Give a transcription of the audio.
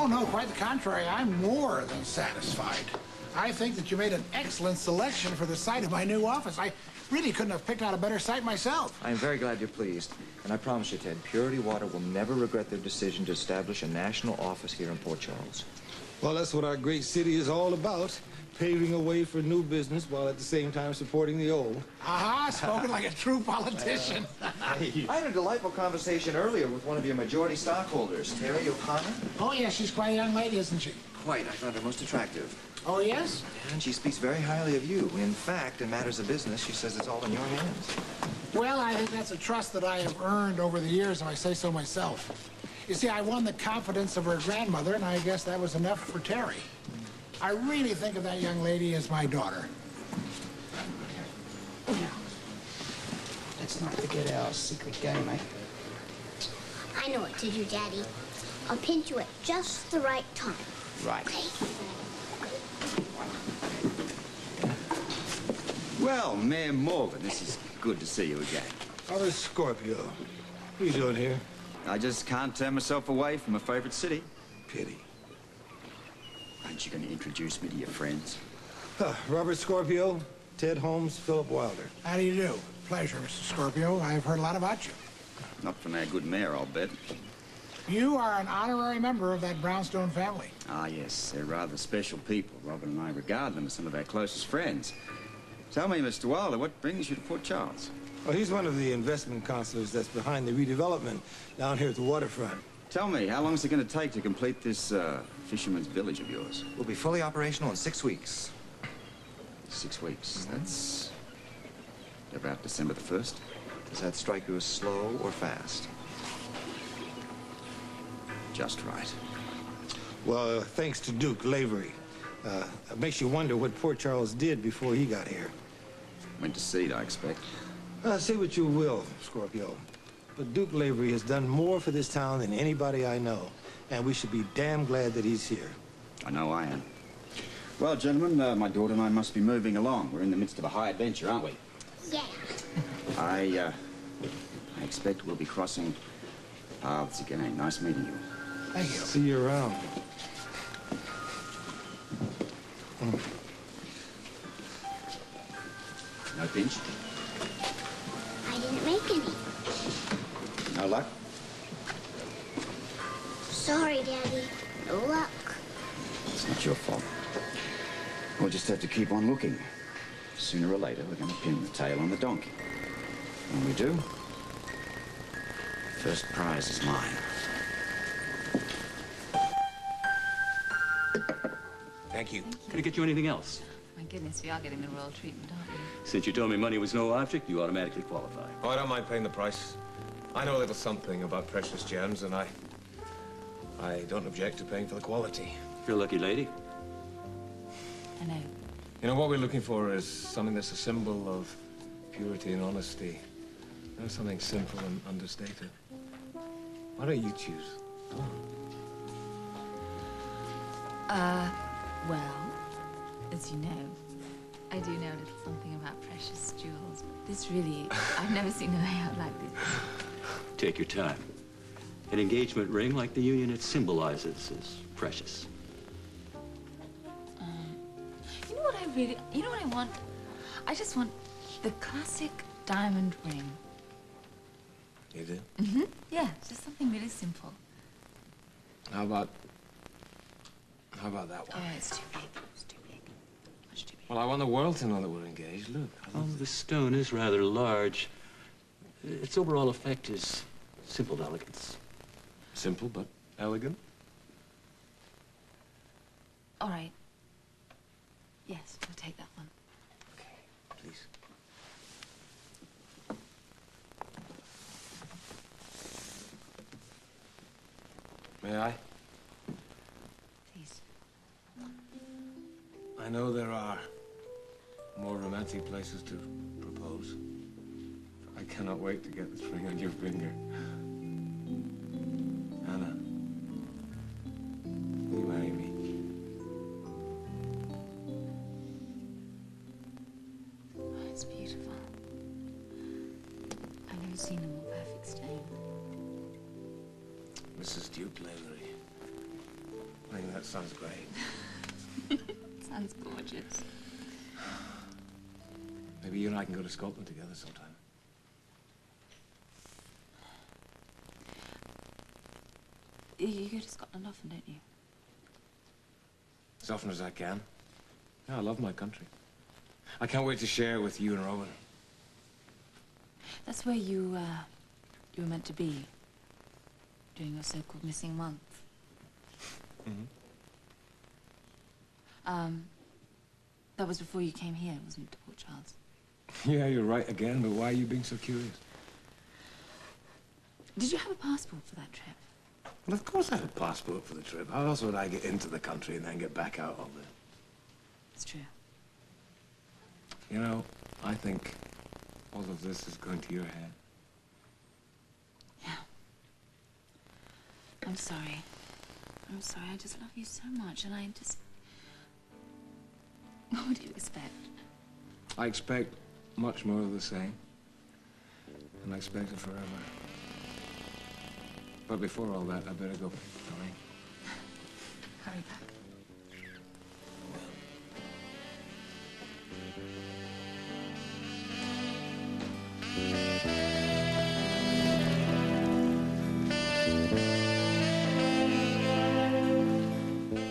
Oh, no, quite the contrary. I'm more than satisfied. I think that you made an excellent selection for the site of my new office. I really couldn't have picked out a better site myself. I am very glad you're pleased. And I promise you, Ted, Purity Water will never regret their decision to establish a national office here in Port Charles. Well, that's what our great city is all about. Paving a way for new business while at the same time supporting the old. Aha, spoken like a true politician. I had a delightful conversation earlier with one of your majority stockholders, Terry O'Connor. Oh, yes, she's quite a young lady, isn't she? Quite. I found her most attractive. Oh, yes? And she speaks very highly of you. In fact, in matters of business, she says it's all in your hands. Well, I think that's a trust that I have earned over the years, if I say so myself. You see, I won the confidence of her grandmother, and I guess that was enough for Terry. I really think of that young lady as my daughter. Now, let's not forget our secret game, eh? I know what to do, Daddy. I'll pinch you at just the right time. Right. Well, Mayor Morgan, this is good to see you again. Father Scorpio, what are you doing here? I just can't tear myself away from my favorite city. Pity. Aren't you going to introduce me to your friends? Robert Scorpio, Ted Holmes, Philip Wilder. How do you do? Pleasure, Mr. Scorpio. I've heard a lot about you. Not from our good mayor, I'll bet. You are an honorary member of that Brownstone family. Ah, yes, they're rather special people. Robin and I regard them as some of our closest friends. Tell me, Mr. Wilder, what brings you to Port Charles? Well, he's one of the investment counselors that's behind the redevelopment down here at the waterfront. Tell me, how long is it going to take to complete this fisherman's village of yours? We'll be fully operational in 6 weeks. 6 weeks. That's about December the 1st. Does that strike you as slow or fast? Just right. Well, thanks to Duke Lavery. It makes you wonder what Port Charles did before he got here. Went to seed, I expect. Say what you will, Scorpio, but Duke Lavery has done more for this town than anybody I know, and we should be damn glad that he's here. I know I am. Well, gentlemen, my daughter and I must be moving along. We're in the midst of a high adventure, aren't we? Yeah. I expect we'll be crossing paths again. Nice meeting you. Thank you. See you around. No pinch? I didn't make any. No luck? Sorry, Daddy. No luck. It's not your fault. We'll just have to keep on looking. Sooner or later, we're going to pin the tail on the donkey. When we do, first prize is mine. Thank you. Can I get you anything else? My goodness, we are getting the royal treatment, aren't we? Since you told me money was no object, you automatically qualify. Oh, I don't mind paying the price. I know a little something about precious gems, and I don't object to paying for the quality. You're a lucky lady. I know. You know, what we're looking for is something that's a symbol of purity and honesty. You know, something simple and understated. Why don't you choose? Well, as you know, I do know a little something about precious jewels. This really, I've never seen a layout like this. Take your time. An engagement ring, like the union it symbolizes, is precious. You know what I want? I just want the classic diamond ring. You do? Mm-hmm. Yeah, just something really simple. How about that one? Oh, it's too big. It's too big. Much too big. Well, I want the world to know that we're engaged. Look. The stone is rather large. Its overall effect is simple elegance. Simple but elegant. All right. Yes, we'll take that one. Okay, please. May I? Please. I know there are more romantic places to propose. I cannot wait to get this ring on your finger. Anna, will you marry me? Oh, it's beautiful. I've never seen a more perfect stone. Mrs. Duke Lavery. That sounds great. Sounds gorgeous. Maybe you and I can go to Scotland together sometime. You go to Scotland often, don't you? As often as I can. Yeah, I love my country. I can't wait to share it with you and Rowan. That's where you were meant to be during your so-called missing month. That was before you came here, wasn't it, to Port Charles? Yeah, you're right again, but why are you being so curious? Did you have a passport for that trip? Well, of course I had a passport for the trip. How else would I get into the country and then get back out of it? It's true. You know, I think all of this is going to your head. Yeah. I'm sorry. I'm sorry. I just love you so much, and I just... What do you expect? I expect much more of the same. And I expect it forever. But before all that, I better go. All right?